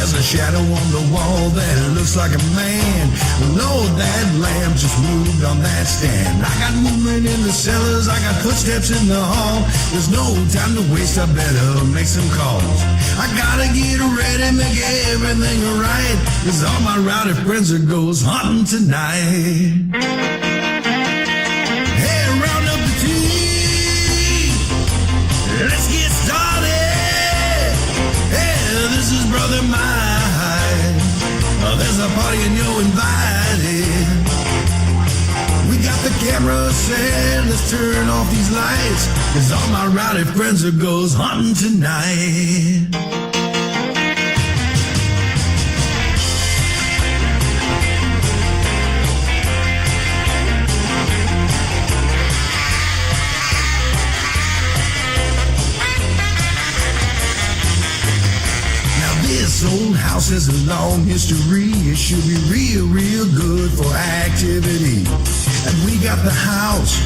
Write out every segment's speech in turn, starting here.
There's a shadow on the wall that looks like a man. Lord, that lamp just moved on that stand. I got movement in the cellars, I got footsteps in the hall. There's no time to waste, I better make some calls. I gotta get ready, make everything right, 'cause all my rowdy friends are goes hunting tonight. Hey, round up the team, let's get started. Hey, this is Brother Mike. There's a party and you're invited. We got the camera set, let's turn off these lights, 'cause all my rowdy friends are goes hunting tonight. This old house has a long history. It should be real, real good for activity. And we got the house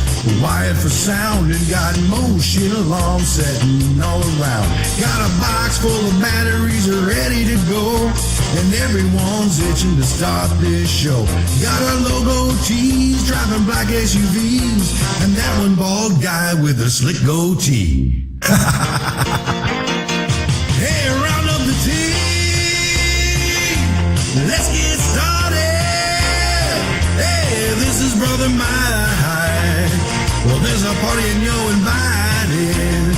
wired for sound and got motion alarms setting all around. Got a box full of batteries ready to go, and everyone's itching to start this show. Got our logo tees, driving black SUVs, and that one bald guy with a slick goatee. Hey, round up the team. Let's get started. Hey, this is Brother Mike. Well, there's a party and you're invited.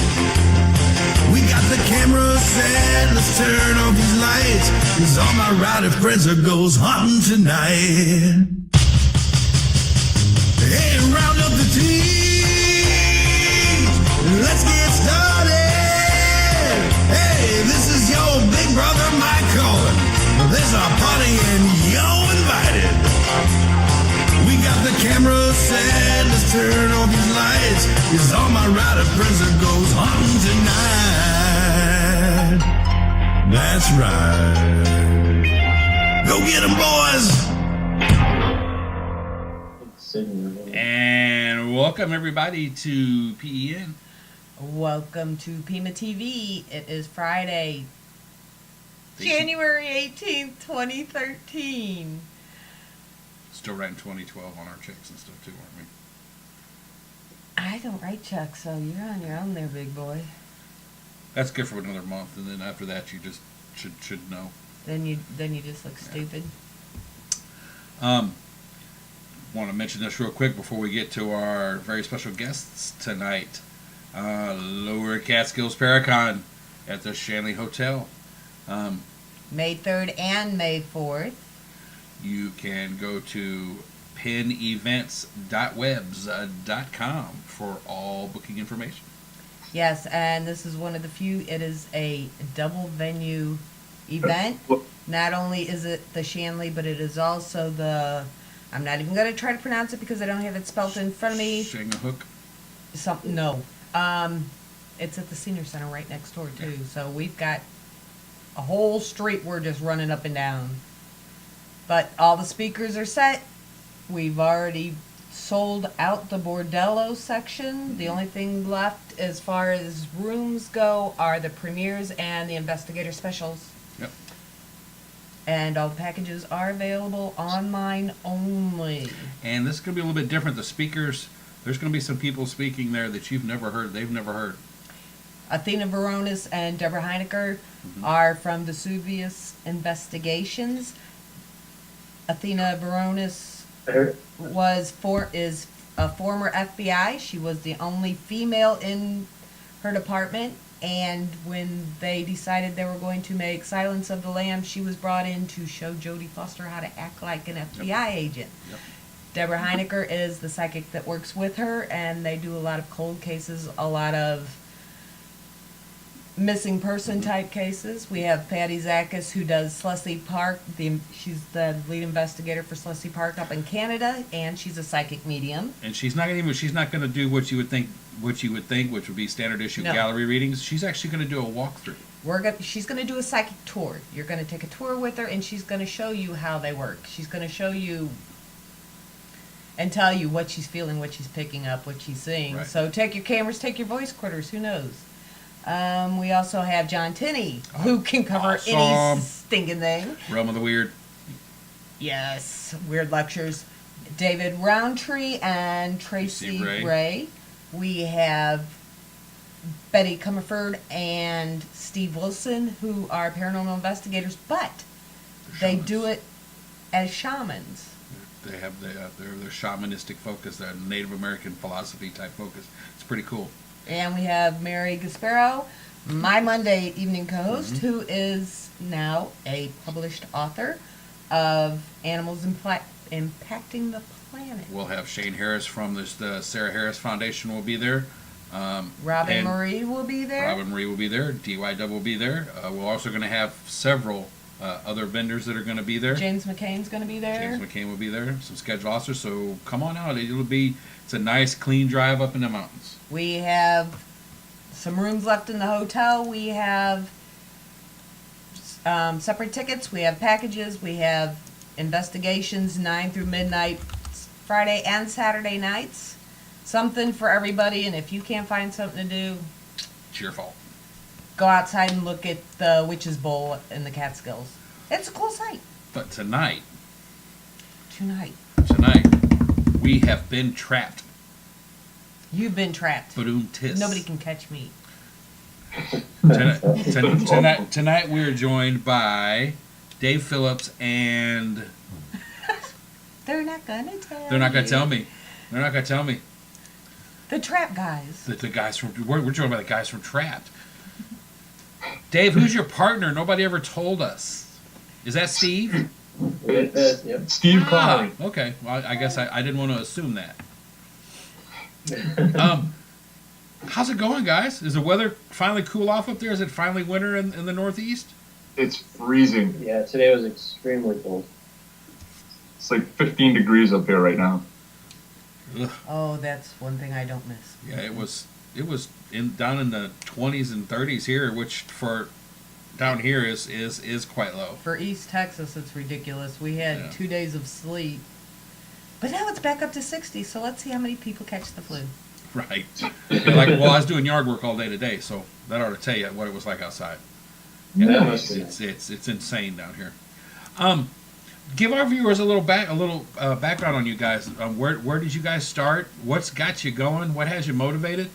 We got the camera set, let's turn off these lights, 'cause all my rowdy friends are goes hunting tonight. Hey, round up the team. Let's get started. Hey, this is your big brother Mike calling. There's a party and you're invited. We got the camera set, let's turn off these lights, 'cause all my rowdy friends are goes hunting tonight. That's right. Go get 'em, boys. And welcome everybody to PEN. Welcome to PEMA TV. It is Friday, January 18th, 2013. Still writing 2012 on our checks and stuff too, aren't we? I don't write checks, so you're on your own there, big boy. That's good for another month, and then after that you just should know. Then you just look stupid. Want to mention this real quick before we get to our very special guests tonight. Lower Catskills Paracon at the Shanley Hotel. May 3rd and May 4th. You can go to penevents.webs.com for all booking information. Yes, and this is one of the few. It is a double venue event. Not only is it the Shanley, but it is also the, I'm not even going to try to pronounce it because I don't have it spelled in front of me. Shangahook? No. It's at the Senior Center right next door, too. Yeah. So we've got a whole street we're just running up and down. But all the speakers are set. We've already sold out the Bordello section. The only thing left as far as rooms go are the premieres and the investigator specials. Yep. And all the packages are available online only. And this is going to be a little bit different. The speakers, there's going to be some people speaking there that you've never heard, they've never heard. Athena Veronis and Deborah Heinecker are from Vesuvius Investigations. Athena Veronis is a former FBI. She was the only female in her department, and when they decided they were going to make Silence of the Lambs, she was brought in to show Jodie Foster how to act like an FBI agent. Yep. Deborah Heinecker is the psychic that works with her, and they do a lot of cold cases, a lot of missing person type cases. We have Patty Zakis, who does Schleswig Park. She's the lead investigator for Schleswig Park up in Canada, and she's a psychic medium. And she's not going to do what you would think, which would be standard issue gallery readings. She's actually going to do a walkthrough. She's going to do a psychic tour. You're going to take a tour with her, and she's going to show you how they work. She's going to show you and tell you what she's feeling, what she's picking up, what she's seeing. Right. So take your cameras, take your voice recorders. Who knows? We also have John Tinney, who can cover any Awesome. stinking thing. Realm of the Weird. Yes, Weird Lectures. David Roundtree and Tracy Ray. We have Betty Comerford and Steve Wilson, who are paranormal investigators, but they do it as shamans. They have their shamanistic focus, their Native American philosophy type focus. It's pretty cool. And we have Mary Gasparo, my Monday evening co-host, who is now a published author of Animals Impacting the Planet. We'll have Shane Harris from the Sarah Harris Foundation will be there. Robin Marie will be there. Robin Marie will be there. DY will be there. We're also going to have several other vendors that are going to be there. James McCain's going to be there. James McCain will be there. Some scheduled officers. So come on out. It's a nice, clean drive up in the mountains. We have some rooms left in the hotel. We have separate tickets. We have packages. We have investigations 9 through midnight, Friday and Saturday nights. Something for everybody. And if you can't find something to do, It's your fault. go outside and look at the Witch's Bowl in the Catskills. It's a cool sight. But tonight, Tonight, we have been trapped. you've been trapped. Boom tis. Nobody can catch me. Tonight we are joined by Dave Phillips and They're not gonna tell. they're not going to you. tell me. They're not going to tell me. The Trap Guys. The guys from we're joined by the guys from T.R.A.P.T. Dave, who's your partner? Nobody ever told us. Is that Steve? Yep. Steve Connery. Okay. Well, I guess I didn't want to assume that. How's it going, guys? Is the weather finally cool off up there? Is it finally winter in the Northeast? It's freezing. Yeah, today was extremely cold. It's like 15 degrees up here right now. Ugh. Oh, that's one thing I don't miss. Yeah, it was down in the 20s and 30s here, which for down here is quite low. For East Texas, it's ridiculous. We had Yeah. 2 days of sleet. But now it's back up to 60, so let's see how many people catch the flu. Right. I was doing yard work all day today, so that ought to tell you what it was like outside. Yeah, Nice. it's insane down here. Give our viewers a little background on you guys. Where did you guys start? What's got you going? What has you motivated?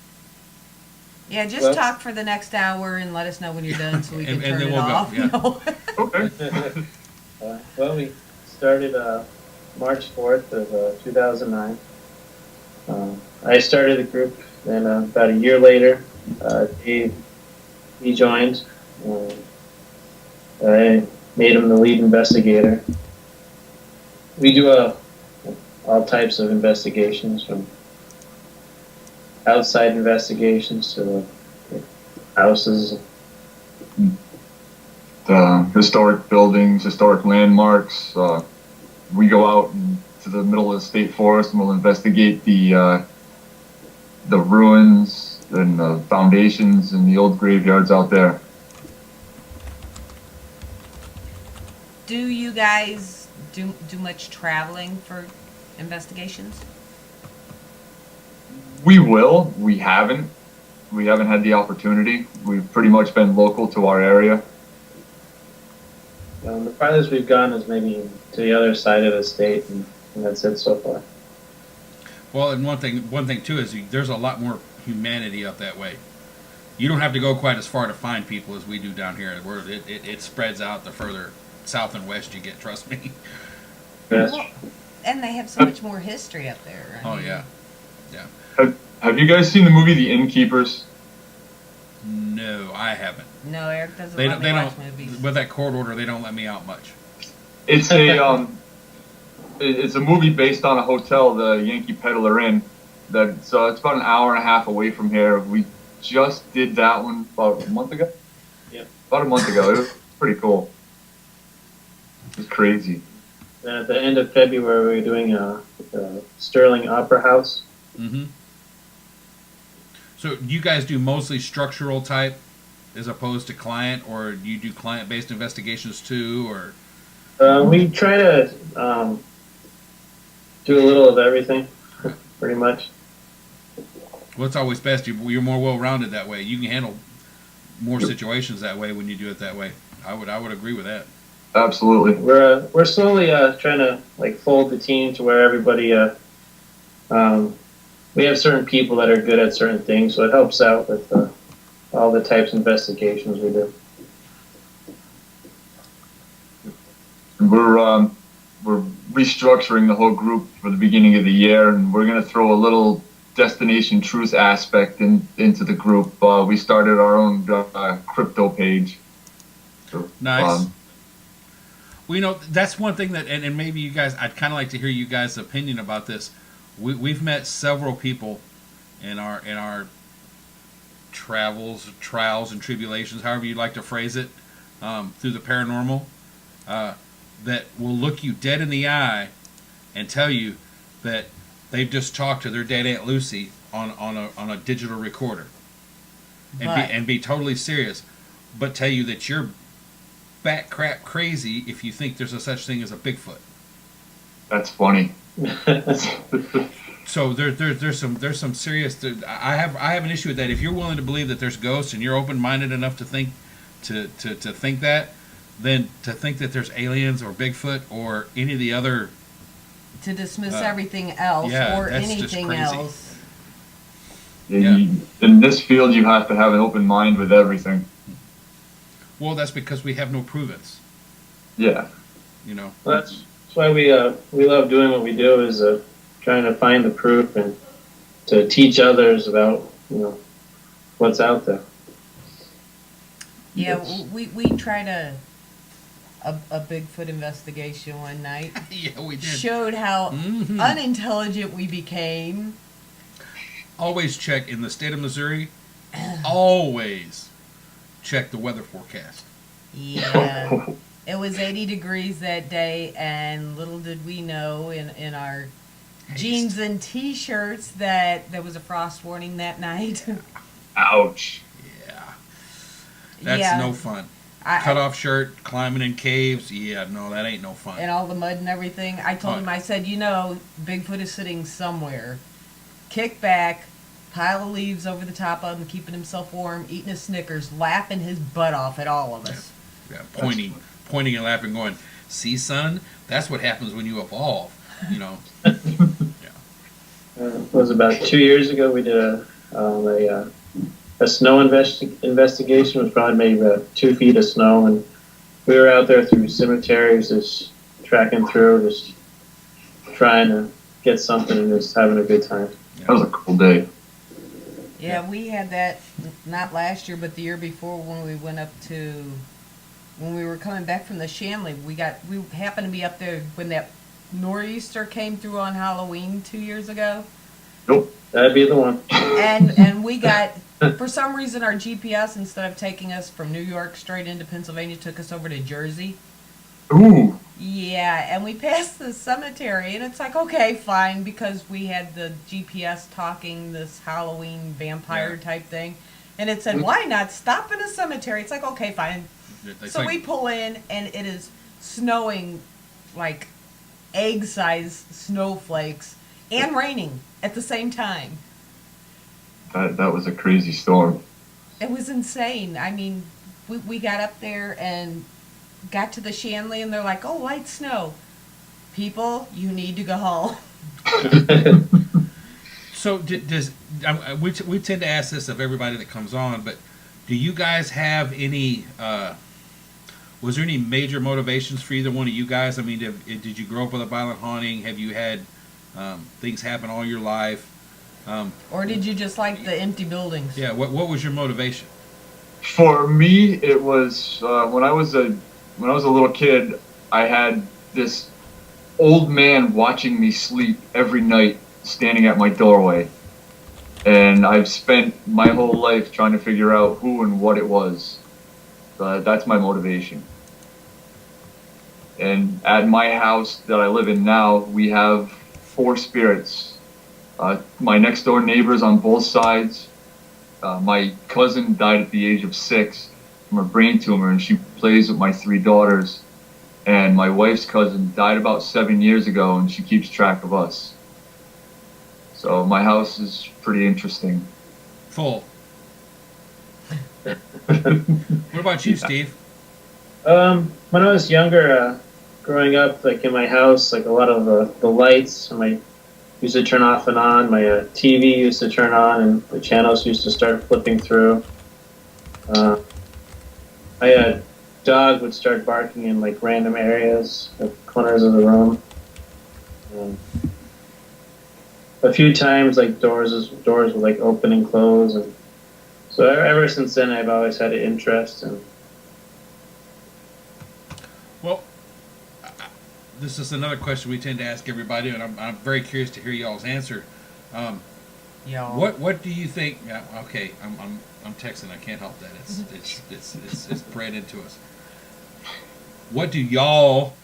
Yeah, just Well- talk for the next hour and let us know when you're done so we can And turn then it we'll go, off. yeah. No. Okay. Well, we started March 4th of 2009. I started the group, and about a year later, Dave, he joined. I made him the lead investigator. We do all types of investigations, from outside investigations to houses. Historic buildings, historic landmarks. We go out to the middle of the state forest and we'll investigate the ruins and the foundations and the old graveyards out there. Do you guys do much traveling for investigations? We will. We haven't. We haven't had the opportunity. We've pretty much been local to our area. The farthest we've gone is maybe to the other side of the state, and that's it so far. Well, and one thing too is there's a lot more humanity up that way. You don't have to go quite as far to find people as we do down here. Where it spreads out the further south and west you get. Trust me. Yes. Well, and they have so much more history up there. I Oh mean, yeah. Have you guys seen the movie The Innkeepers? No, I haven't. No, Eric doesn't They let don't. me They watch don't. movies. With that court order, they don't let me out much. It's a it's a movie based on a hotel, the Yankee Peddler Inn. It's about an hour and a half away from here. We just did that one about a month ago. Yep. About a month ago. It was pretty cool. It was crazy. And at the end of February, we're doing the Sterling Opera House. Mm-hmm. So you guys do mostly structural type, as opposed to client, or you do client-based investigations too, or? We try to do a little of everything, pretty much. Well, it's always best. You're more well-rounded that way. You can handle more situations that way when you do it that way. I would agree with that. Absolutely. We're slowly trying to like fold the team to where everybody we have certain people that are good at certain things, so it helps out with all the types of investigations we do. We're restructuring the whole group for the beginning of the year, and we're going to throw a little destination truth aspect into the group. We started our own crypto page. So, Nice. Well, you know, that's one thing that, and maybe you guys, I'd kind of like to hear you guys' opinion about this. We've met several people in our travels, trials, and tribulations, however you'd like to phrase it, through the paranormal, that will look you dead in the eye and tell you that they've just talked to their dead Aunt Lucy on a digital recorder, and be totally serious, but tell you that you're bat crap crazy if you think there's a such thing as a Bigfoot. That's funny. So there's some serious. I have an issue with that. If you're willing to believe that there's ghosts and you're open minded enough to think think that, then to think that there's aliens or Bigfoot or any of the other, To dismiss everything else yeah, or that's just anything crazy. else. Yeah. In this field, you have to have an open mind with everything. well, that's because we have no prove-its. Yeah. You know. Well, that's why we love doing what we do, is trying to find the proof and to teach others about what's out there. Yeah, Yes. we tried a Bigfoot investigation one night. Yeah, we did. Showed how Mhm. unintelligent we became. Always check in the state of Missouri. Always check the weather forecast. Yeah. It was 80 degrees that day, and little did we know in our jeans and t-shirts that there was a frost warning that night. Ouch. Yeah, that's Yeah. no fun. I- Cut off shirt, climbing in caves. Yeah, no, that ain't no fun. And all the mud and everything. I told Oh. him, I said, Bigfoot is sitting somewhere, kick back, pile of leaves over the top of him, keeping himself warm, eating his Snickers, laughing his butt off at all of us. Yeah, pointing and laughing, going, "See, son, that's what happens when you evolve." You know. It was about 2 years ago. We did a snow investigation. It was probably maybe about 2 feet of snow, and we were out there through cemeteries, just tracking through, just trying to get something and just having a good time. That was a cool day. Yeah, we had that not last year, but the year before when we went up to, when we were coming back from the Shanley. We happened to be up there when that nor'easter came through on Halloween 2 years ago. Nope. That'd be the one. And we got, for some reason, our GPS, instead of taking us from New York straight into Pennsylvania, took us over to Jersey. Ooh. Yeah, and we passed the cemetery, and it's like, okay, fine, because we had the GPS talking this Halloween vampire type thing. And it said, why not stop in a cemetery? It's like, okay, fine. It's So like- we pull in, and it is snowing like egg-sized snowflakes and raining at the same time. That was a crazy storm. It was insane. I mean, we got up there and got to the Shanley, and they're like, oh, light snow. People, you need to go home. So we tend to ask this of everybody that comes on, but do you guys have any? Was there any major motivations for either one of you guys? I mean, did you grow up with a violent haunting? Have you had things happen all your life? Or did you just like the empty buildings? Yeah. What was your motivation? For me, it was when I was a little kid. I had this old man watching me sleep every night, standing at my doorway, and I've spent my whole life trying to figure out who and what it was. That's my motivation. And at my house that I live in now, we have 4 spirits. My next door neighbors on both sides. My cousin died at the age of 6 from a brain tumor, and she plays with my 3 daughters. And my wife's cousin died about 7 years ago, and she keeps track of us. So my house is pretty interesting. Full. What about you, Steve? When I was younger, growing up, like in my house, like a lot of the lights, my used to turn off and on. My TV used to turn on, and the channels used to start flipping through. Uh, my dog would start barking in like random areas, the corners of the room. Um, a few times, like doors would like open and close, and so ever since then, I've always had an interest in. Well, this is another question we tend to ask everybody, and I'm very curious to hear y'all's answer. Y'all. What do you think? Okay, I'm texting. I can't help that. It's bred into us. What do y'all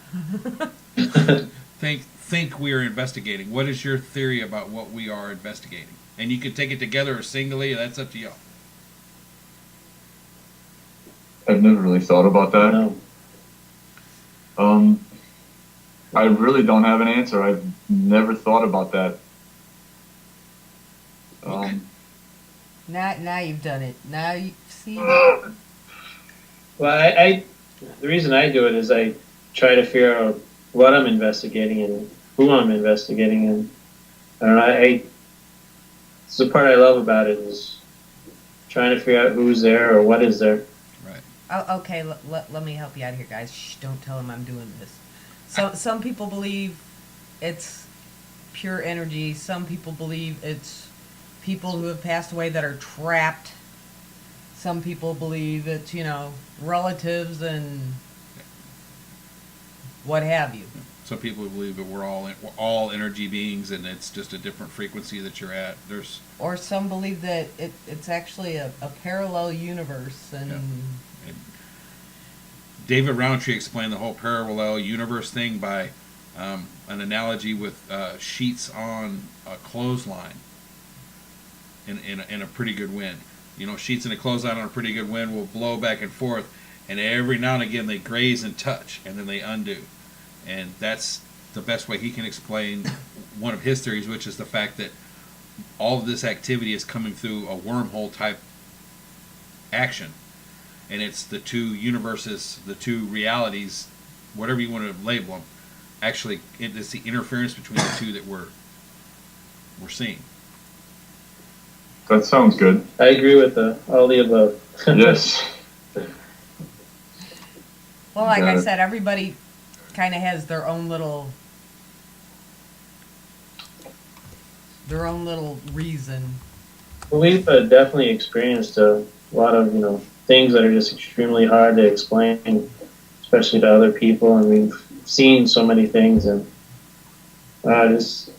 think we are investigating? What is your theory about what we are investigating? And you could take it together or singly. That's up to y'all. I've never really thought about that. No. I really don't have an answer. I've never thought about that. Now you've done it. Now you see. Well, I the reason I do it is I try to figure out what I'm investigating and who I'm investigating, and I don't know. It's the part I love about it is trying to figure out who's there or what is there. Right. Oh, okay, let me help you out here, guys. Shh, don't tell them I'm doing this. So some people believe it's pure energy. Some people believe it's people who have passed away that are trapped. Some people believe it's, relatives and what have you. Some people believe that we're all energy beings, and it's just a different frequency that you're at. Or some believe that it's actually a parallel universe. And David Roundtree explained the whole parallel universe thing by an analogy with sheets on a clothesline in a pretty good wind. Sheets in a clothesline on a pretty good wind will blow back and forth, and every now and again they graze and touch, and then they undo. And that's the best way he can explain one of his theories, which is the fact that all of this activity is coming through a wormhole type action. And it's the two universes, the two realities, whatever you want to label them. Actually, it's the interference between the two that we're seeing. That sounds good. I agree with all the above. Yes. Well, like Got I it. said, everybody kind of has their own little reason. Well, we've definitely experienced a lot of things that are just extremely hard to explain, especially to other people, and we've seen so many things, and I just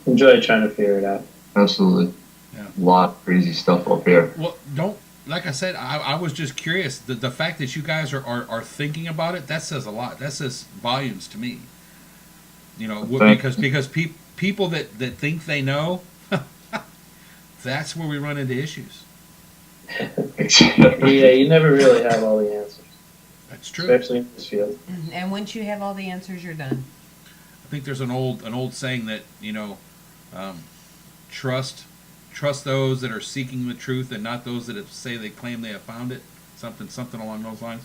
enjoy trying to figure it out. Absolutely. Yeah. A lot of crazy stuff up here. Well, like I said, I was just curious. The fact that you guys are thinking about it, that says a lot. That says volumes to me. Because people that think they know, that's where we run into issues. Yeah, you never really have all the answers, That's true. especially in this field. And once you have all the answers, you're done. I think there's an old saying that trust those that are seeking the truth and not those that say they claim they have found it. Something along those lines.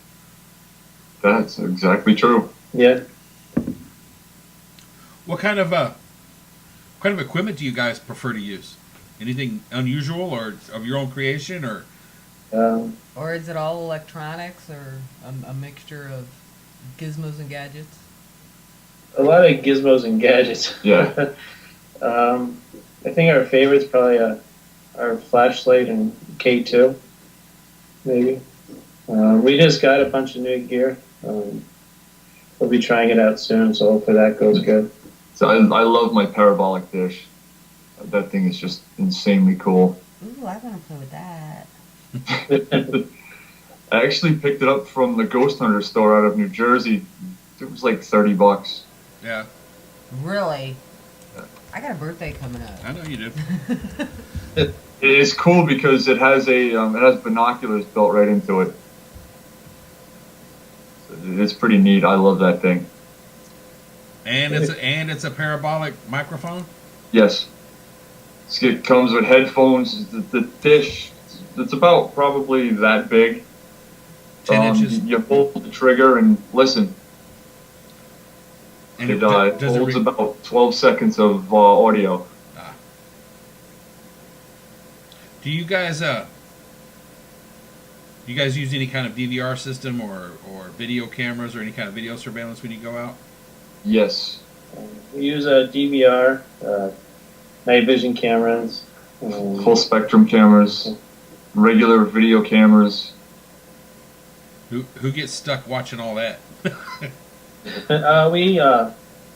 That's exactly true. Yeah. What kind of equipment do you guys prefer to use? Anything unusual or of your own creation, or? Or is it all electronics, or a mixture of gizmos and gadgets? A lot of gizmos and gadgets. Yeah. I think our favorite's probably our flashlight and K2, maybe. We just got a bunch of new gear. We'll be trying it out soon, so hopefully that goes good. So I love my parabolic dish. That thing is just insanely cool. Ooh, I want to play with that. I actually picked it up from the Ghost Hunter store out of New Jersey. It was like $30. Yeah, Really? I got a birthday coming up. I know you do. It is cool because it has it has binoculars built right into it. So it's pretty neat. I love that thing. And it's a parabolic microphone. Yes. It comes with headphones. The dish, It's about probably that big. 10 inches. You pull the trigger and listen. And It does it holds about 12 seconds of audio. Do you guys use any kind of DVR system or video cameras or any kind of video surveillance when you go out? Yes. We use a DVR, night vision cameras, Full spectrum cameras, regular video cameras. Who gets stuck watching all that? we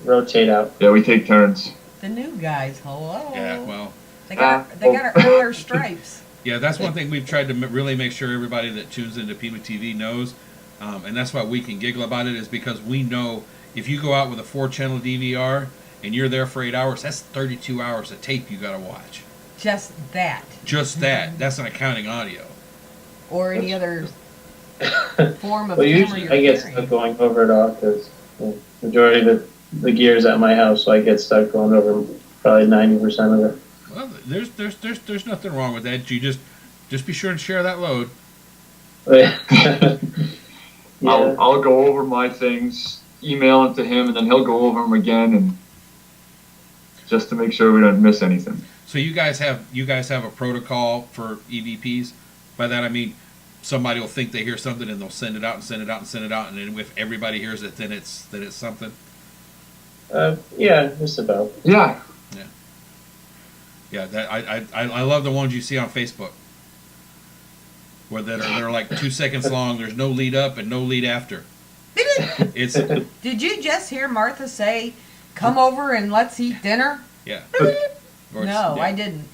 rotate out. Yeah, we take turns. The new guys, hello. Yeah, well, They got to earn their stripes. yeah, that's one thing we've tried to really make sure everybody that tunes into PEMA TV knows, and that's why we can giggle about it, is because we know if you go out with a 4-channel DVR and you're there for 8 hours, that's 32 hours of tape you got to watch. Just that. Just that. That's not counting audio. Or any other form of Well, camera usually you're I get carrying. stuck going over it all because the majority of the gear's at my house, so I get stuck going over probably 90% of it. Well, there's nothing wrong with that. You just be sure and share that load. Yeah. I'll go over my things, email it to him, and then he'll go over them again, and just to make sure we don't miss anything. So you guys have a protocol for EVPs. By that I mean somebody will think they hear something and they'll send it out and send it out and send it out, and then if everybody hears it, then it's something. Yeah, just about. Yeah. Yeah, that I love the ones you see on Facebook, where they're like 2 seconds long. There's no lead up and no lead after. It's Did you just hear Martha say, "Come over and let's eat dinner"? yeah. No, I didn't.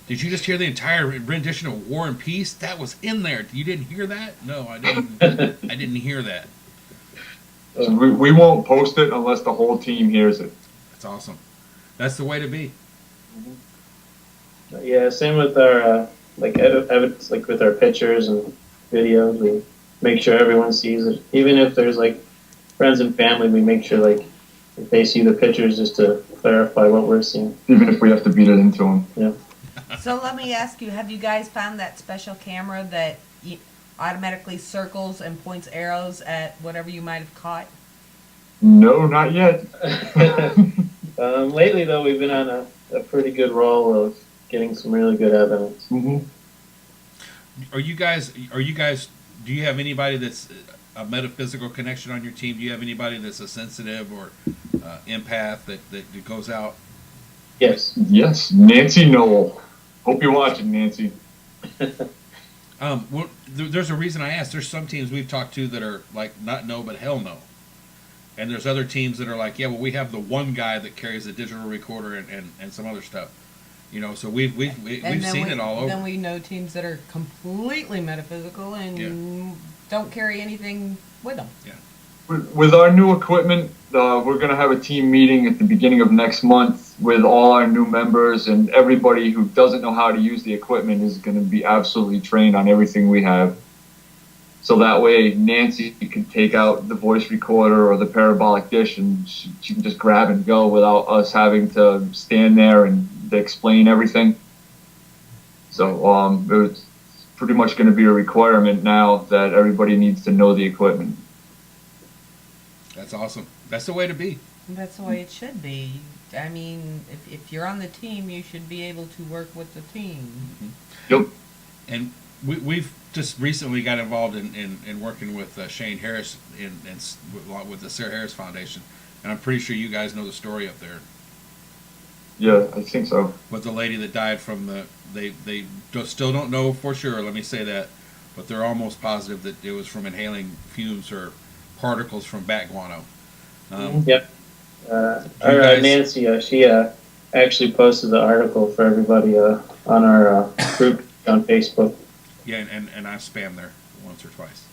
Did you just hear the entire rendition of War and Peace? That was in there. You didn't hear that? No, I didn't. I didn't hear that. So we won't post it unless the whole team hears it. That's awesome. That's the way to be. Yeah, same with our like evidence, like with our pictures and videos. We make sure everyone sees it, even if there's like friends and family. We make sure like if they see the pictures, just to clarify what we're seeing. Even if we have to beat it into them. Yeah. So let me ask you, have you guys found that special camera that automatically circles and points arrows at whatever you might have caught? No, not yet. Lately, though, we've been on a pretty good roll of getting some really good evidence. Mm-hmm. Are you guys? Do you have anybody that's a metaphysical connection on your team? Do you have anybody that's a sensitive or empath that goes out? Yes. Yes, Nancy Noel. Hope you're watching, Nancy. Well, there's a reason I asked. There's some teams we've talked to that are like not no, but hell no. And there's other teams that are like, yeah, well, we have the one guy that carries a digital recorder and some other stuff. You know, so we've seen it all over. Then we know teams that are completely metaphysical and don't carry anything with them. Yeah. With our new equipment, we're going to have a team meeting at the beginning of next month with all our new members, and everybody who doesn't know how to use the equipment is going to be absolutely trained on everything we have. So that way Nancy can take out the voice recorder or the parabolic dish and she can just grab and go without us having to stand there and explain everything. So it's pretty much going to be a requirement now that everybody needs to know the equipment. That's awesome. That's the way to be. That's the way it should be. I mean, if you're on the team, you should be able to work with the team. Yep. And we've just recently got involved in working with Shane Harris with the Sarah Harris Foundation, and I'm pretty sure you guys know the story up there. Yeah, I think so. With the lady that died from they still don't know for sure. Let me say that, but they're almost positive that it was from inhaling fumes or particles from bat guano. Yep. Nancy, she actually posted the article for everybody on our group on Facebook. Yeah, and I spam there once or twice.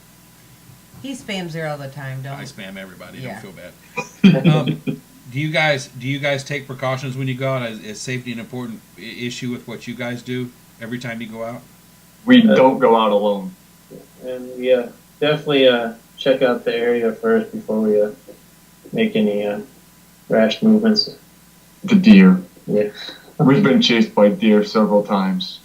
He spams there all the time, don't I spam everybody. Yeah. Don't feel bad. Do you guys take precautions when you go out? Is safety an important issue with what you guys do every time you go out? We don't go out alone. And we definitely check out the area first before we make any rash movements. The deer. Yeah. We've been chased by deer several times.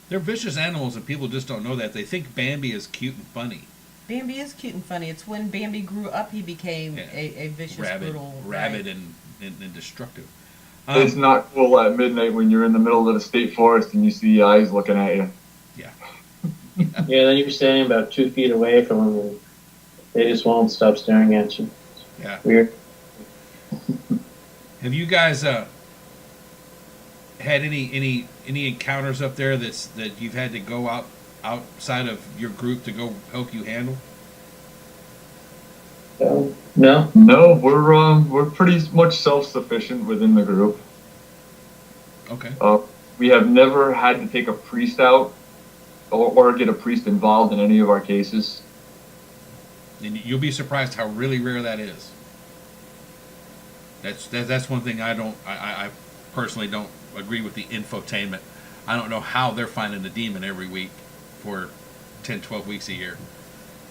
They're vicious animals, and people just don't know that. They think Bambi is cute and funny. Bambi is cute and funny. It's when Bambi grew up he became a vicious, brutal, rabid, and destructive. It's not cool at midnight when you're in the middle of the state forest and you see eyes looking at you. Yeah. Yeah, then you're standing about 2 feet away from them, and they just won't stop staring at you. Yeah. Weird. Have you guys had any encounters up there that you've had to go outside of your group to go help you handle? No. No, we're pretty much self-sufficient within the group. Okay. We have never had to take a priest out or get a priest involved in any of our cases. And you'll be surprised how really rare that is. That's one thing I personally don't agree with the infotainment. I don't know how they're finding a demon every week for 10, 12 weeks a year.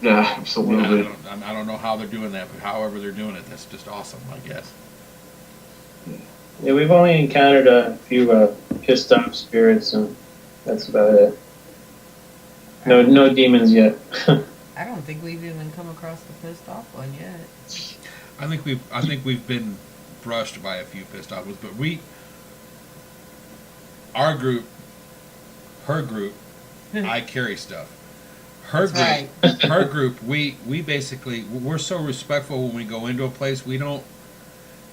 Yeah, absolutely. Yeah, I don't know how they're doing that, but however they're doing it, that's just awesome, I guess. Yeah, we've only encountered a few pissed off spirits, and that's about it. No demons yet. I don't think we've even come across the pissed off one yet. I think we've been brushed by a few pissed off ones, but our group, her group, I carry stuff. Her That's group, her group, we basically, we're so respectful when we go into a place.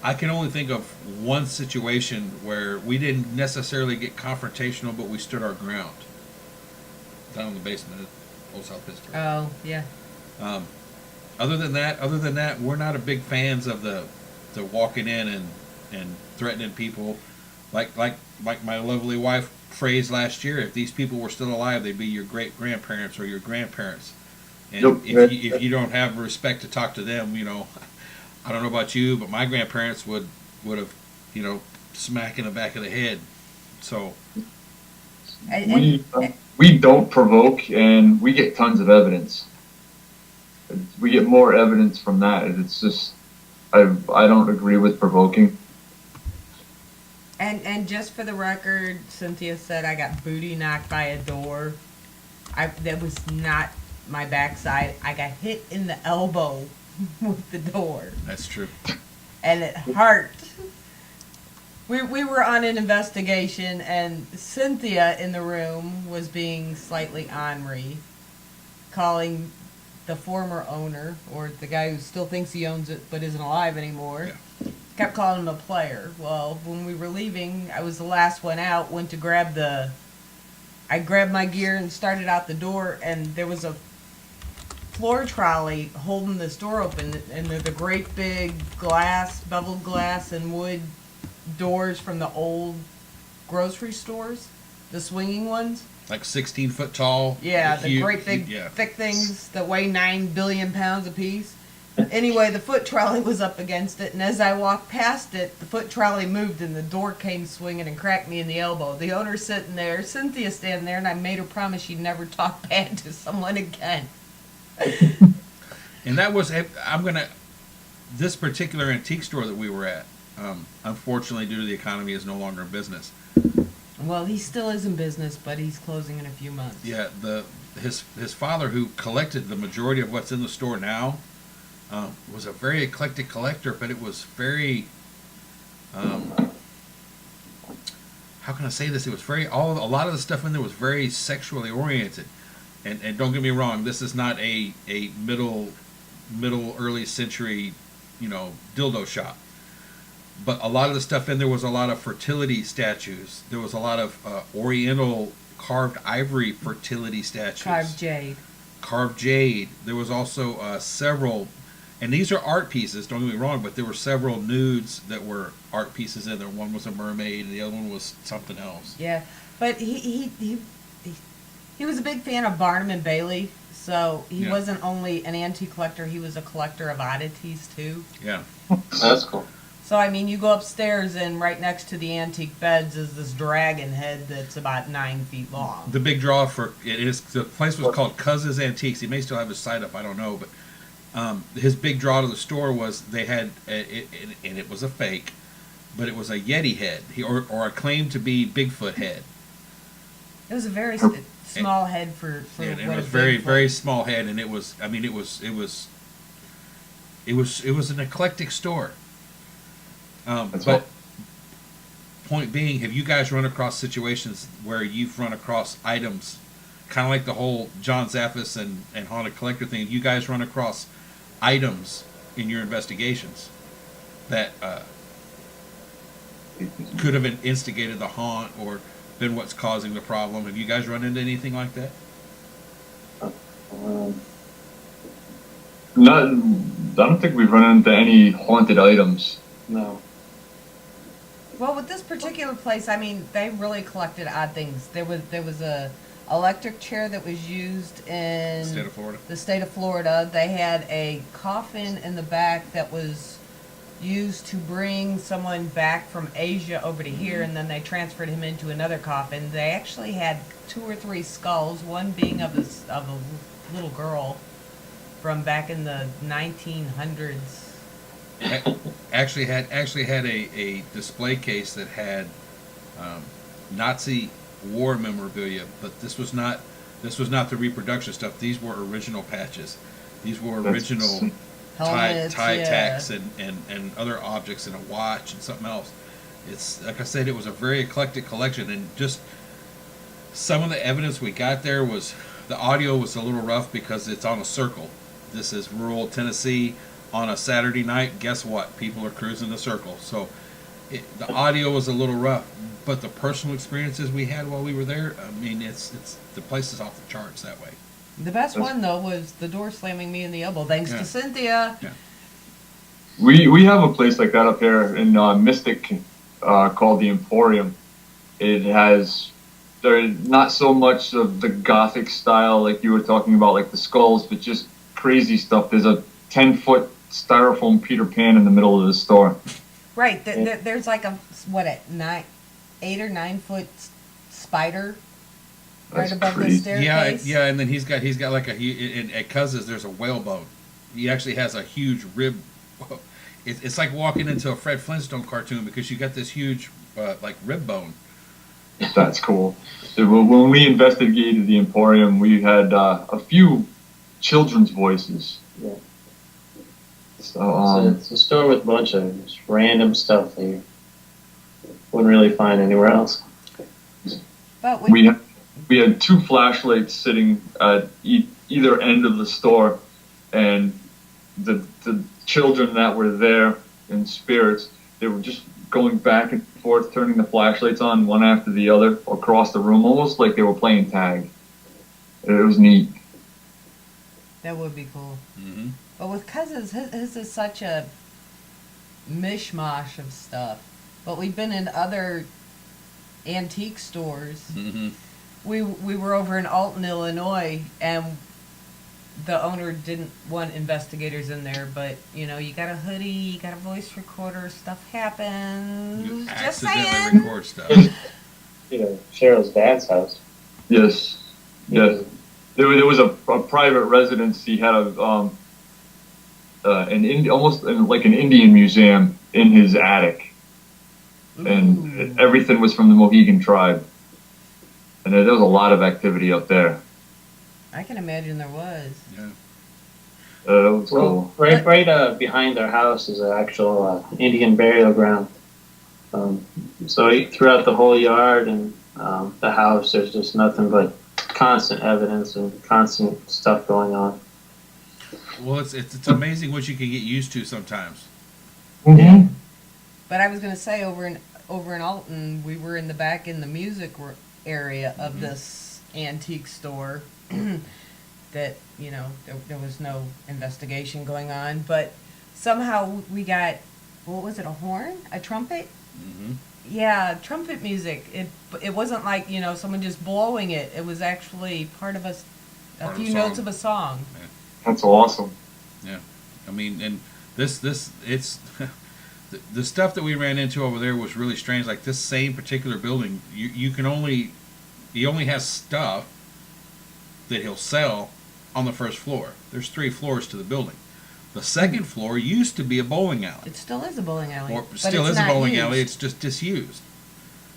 I can only think of one situation where we didn't necessarily get confrontational, but we stood our ground. Down in the basement of Old South Pittsburgh. Oh, yeah. Other than that, we're not a big fans of the walking in and threatening people. Like my lovely wife phrased last year, if these people were still alive, they'd be your great grandparents or your grandparents. And if you don't have respect to talk to them, I don't know about you, but my grandparents would have, smack in the back of the head. So we don't provoke, and we get tons of evidence. We get more evidence from that. It's just I don't agree with provoking. And just for the record, Cynthia said I got booty knocked by a door. That was not my backside. I got hit in the elbow with the door. that's true. And it hurt. We were on an investigation, and Cynthia in the room was being slightly ornery, calling the former owner, or the guy who still thinks he owns it but isn't alive anymore, kept calling him a player. Well, when we were leaving, I was the last one out, went to I grabbed my gear and started out the door, and there was a floor trolley holding this door open, and they're the great big beveled glass and wood doors from the old grocery stores, the swinging ones. Like 16 foot tall. Yeah, the great big thick things that weigh 9 billion pounds apiece. Anyway, the foot trolley was up against it, and as I walked past it, the foot trolley moved and the door came swinging and cracked me in the elbow. The owner's sitting there, Cynthia standing there, and I made her promise she'd never talk bad to someone again. And that was, this particular antique store that we were at, unfortunately, due to the economy, is no longer in business. Well, he still is in business, but he's closing in a few months. Yeah, his father, who collected the majority of what's in the store now, was a very eclectic collector, but it was very, how can I say this? It was a lot of the stuff in there was very sexually oriented. And don't get me wrong, this is not a middle early century, dildo shop. But a lot of the stuff in there was a lot of fertility statues. There was a lot of Oriental carved ivory fertility statues. Carved jade. There was also several, and these are art pieces, don't get me wrong, but there were several nudes that were art pieces in there. One was a mermaid, and the other one was something else. Yeah, but he was a big fan of Barnum and Bailey, so he wasn't only an antique collector, he was a collector of oddities too. Yeah. That's cool. So, you go upstairs, and right next to the antique beds is this dragon head that's about 9 feet long. The big draw the place was called Cuz's Antiques. He may still have his site up, I don't know, but his big draw to the store was they had, and it was a fake, but it was a Yeti head, or a claim to be Bigfoot head. It was a very small head for And it what was a very, big very place. small head, and it was. I mean, it was an eclectic store. That's But point being, have you guys run across situations where you've run across items, kind of like the whole John Zaffis and Haunted Collector thing? You guys run across items in your investigations that could have instigated the haunt or been what's causing the problem. Have you guys run into anything like that? Not, I don't think we've run into any haunted items. No. Well, with this particular place, I mean, they really collected odd things. There was a electric chair that was used in State of Florida. the state of Florida. They had a coffin in the back that was used to bring someone back from Asia over to here, and then they transferred him into another coffin. They actually had 2 or 3 skulls, one being of a little girl from back in the 1900s. Actually had a display case that had Nazi war memorabilia, but this was not the reproduction stuff. These were original patches. These were original tie Helmets, tacks and other objects, and a watch and something else. It's like I said, it was a very eclectic collection, and just some of the evidence we got there was the audio was a little rough because it's on a circle. This is rural Tennessee on a Saturday night. Guess what? People are cruising the circle. So the audio was a little rough, but the personal experiences we had while we were there, I mean, it's the place is off the charts that way. The best one, though, was the door slamming me in the elbow, thanks Yeah. to Cynthia. Yeah. We have a place like that up here in Mystic called the Emporium. It has not so much of the gothic style like you were talking about, like the skulls, but just crazy stuff. There's a 10-foot styrofoam Peter Pan in the middle of the store. Right, there's like a, 8 or 9 foot spider right That's above the crazy. staircase. Yeah, and then he's got like at Cuz's there's a whalebone. He actually has a huge rib. It's like walking into a Fred Flintstone cartoon because you got this huge like rib bone. That's cool. When we investigated the Emporium, we had a few children's voices. Yeah. So It's a store with a bunch of just random stuff that you wouldn't really find anywhere else. But we had 2 flashlights sitting at either end of the store, and the children that were there in spirits, they were just going back and forth, turning the flashlights on one after the other across the room, almost like they were playing tag. It was neat. that would be cool. Mm-hmm. But with Cousins, his is such a mishmash of stuff. But we've been in other antique stores. Mm-hmm. We were over in Alton, Illinois, and the owner didn't want investigators in there. But you know, you got a hoodie, you got a voice recorder, stuff happens. You Just accidentally saying. record stuff. You know, Cheryl's dad's house. Yes. Yes. There was a private residence. He had almost like an Indian museum in his attic, and everything was from the Mohegan tribe. And there was a lot of activity up there. I can imagine there was. Yeah. That was cool. Right behind our house is an actual Indian burial ground. So throughout the whole yard and the house, there's just nothing but constant evidence and constant stuff going on. Well, it's amazing what you can get used to sometimes. Mm-hmm. But I was going to say over in Alton, we were in the back in the music area of this antique store. That there was no investigation going on, but somehow we got, what was it, a horn, a trumpet? Mm-hmm. Yeah, trumpet music. It wasn't like someone just blowing it. It was actually part of a few notes of a song. That's awesome. Yeah, I mean, and this it's the stuff that we ran into over there was really strange. Like this same particular building, he only has stuff that he'll sell on the first floor. There's 3 floors to the building. The second floor used to be a bowling alley. It still is a bowling alley. Or but still it's is a not bowling used. alley. It's just disused.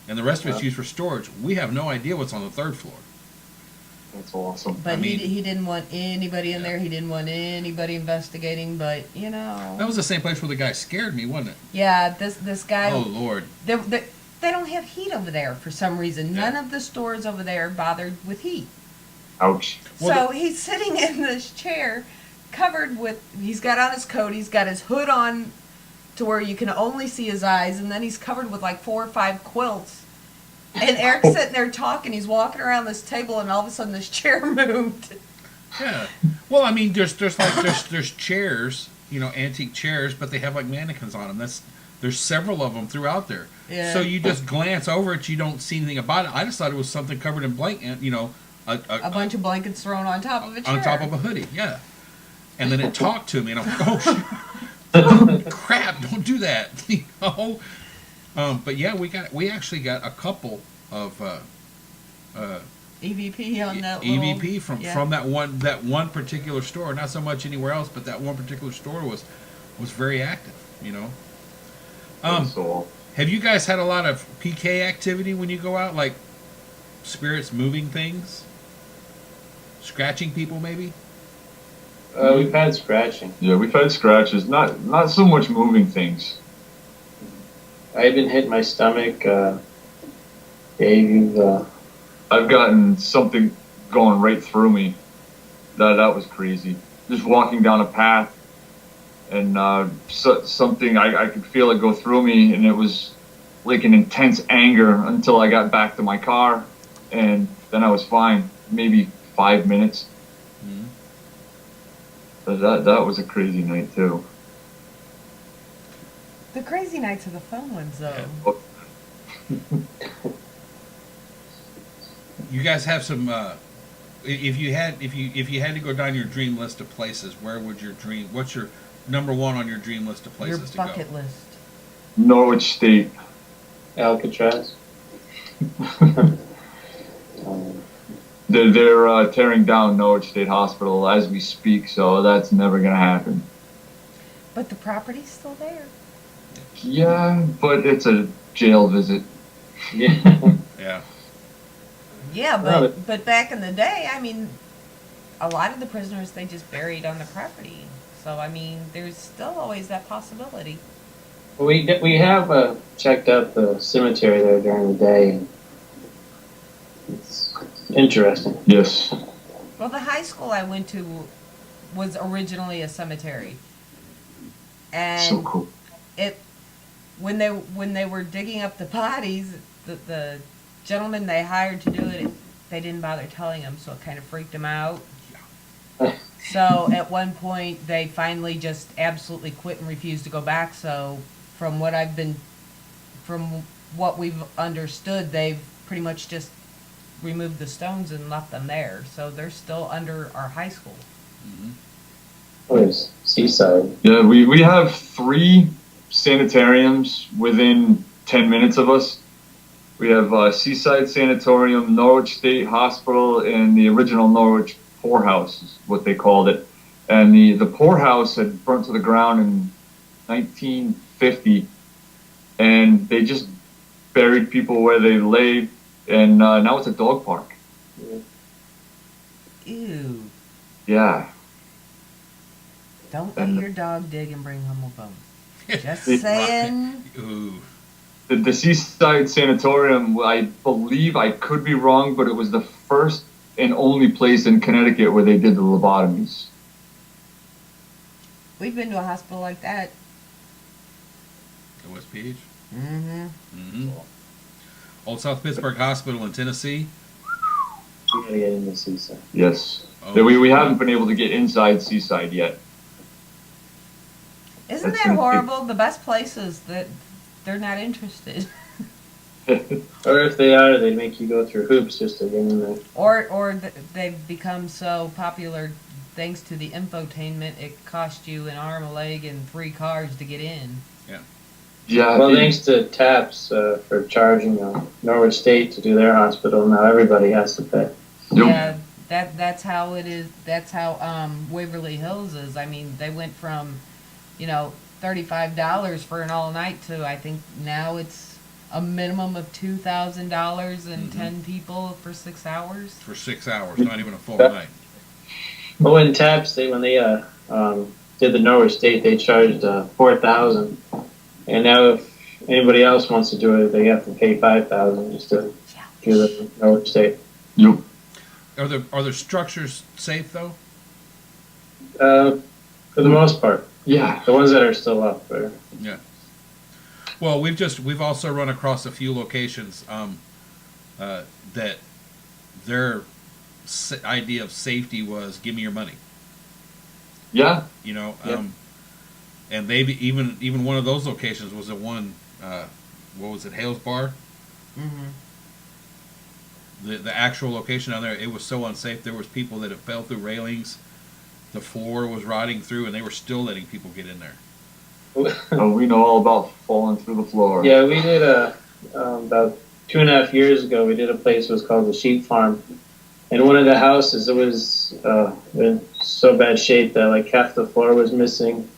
and the rest of it's used for storage. We have no idea what's on the third floor. That's awesome. But I mean- he didn't want anybody in there. He didn't want anybody investigating. But That was the same place where the guy scared me, wasn't it? yeah, this guy. Oh Lord. They don't have heat over there for some reason. Yeah. None of the stores over there bothered with heat. Ouch. Well, So he's sitting in this chair, covered with. He's got on his coat. He's got his hood on, to where you can only see his eyes, and then he's covered with like 4 or 5 quilts. And Eric's sitting there talking. He's walking around this table, and all of a sudden, this chair moved. Yeah. Well, I mean, there's chairs, antique chairs, but they have like mannequins on them. There's several of them throughout there. Yeah. So you just glance over it, you don't see anything about it. I just thought it was something covered in blanket, A bunch of blankets thrown on top of a chair. on top of a hoodie. Yeah. And then it talked to me, and I'm like, oh, shit. Oh, crap! Don't do that. But yeah, we actually got a couple of EVP on that little, EVP from that one particular store. Not so much anywhere else, but that one particular store was very active. So, Have you guys had a lot of PK activity when you go out, like spirits moving things, scratching people, maybe? We've had scratching. yeah, we've had scratches. Not so much moving things. I even hit my stomach. I've gotten something going right through me. That was crazy. Just walking down a path, and something I could feel it go through me, and it was like an intense anger until I got back to my car, and then I was fine. Maybe 5 minutes. Mhm. But that was a crazy night too. The crazy nights are the fun ones, though. Yeah. You guys have some. If you had to go down your dream list of places, where would your dream? What's your number one on your dream list of Your places to go? bucket list. Norwich State. Alcatraz. They're tearing down Norwich State Hospital as we speak, so that's never gonna happen. But the property's still there. Yeah, but it's a jail visit. Yeah. Yeah. Yeah, Well, but back in the day, I mean, a lot of the prisoners they just buried on the property. So I mean, there's still always that possibility. We have checked out the cemetery there during the day. And it's interesting. Yes. Well, the high school I went to was originally a cemetery, and So cool. when they were digging up the bodies, the gentleman they hired to do it, they didn't bother telling him, so it kind of freaked him out. So at one point, they finally just absolutely quit and refused to go back. So from what we've understood, they've pretty much just removed the stones and left them there. So they're still under our high school. Mm-hmm. Where's Seaside? Yeah, we have 3 sanitariums within 10 minutes of us. We have Seaside Sanatorium, Norwich State Hospital, and the original Norwich Poorhouse is what they called it. And the poorhouse had burnt to the ground in 1950, and they just buried people where they laid, and now it's a dog park. Ew. Yeah. Don't let And- your dog dig and bring home a bone. Just Right. saying. Ooh. The Seaside Sanatorium, I believe, I could be wrong, but it was the first and only place in Connecticut where they did the lobotomies. We've been to a hospital like that. The West PH. Mm-hmm. Mm-hmm. Old South Pittsburgh Hospital in Tennessee. We gotta get into Seaside. Yes. Oh. We haven't been able to get inside Seaside yet. Isn't That's that an- horrible? The best places that they're not interested. Or if they are, they make you go through hoops just to get in there. They've become so popular thanks to the infotainment. It cost you an arm, a leg, and 3 cars to get in. Yeah. Well, thanks to TAPS for charging Norwich State to do their hospital, now everybody has to pay. Nope. Yeah, that's how it is. That's how Waverly Hills is. I mean, they went from, $35 for an all night to I think now it's a minimum of $2,000 and Mm-hmm. 10 people for 6 hours. For 6 hours, not even a full night. But when T.R.A.P.T. when they did the Norway State, they charged $4,000, and now if anybody else wants to do it, they have to pay $5,000 just to do the Norway State. Yep. Are there structures safe though? For the most part, Yeah. the ones that are still up there. Yeah. Well, we've also run across a few locations that their idea of safety was give me your money. Yeah. You know, Yep. and they even one of those locations was the one. What was it, Hales Bar? Mm-hmm. The actual location down there, it was so unsafe. There was people that had fell through railings. The floor was rotting through, and they were still letting people get in there. Oh, we know all about falling through the floor. Yeah, we did about 2.5 years ago. We did a place that was called the Sheep Farm, and one of the houses, it was in so bad shape that like half the floor was missing.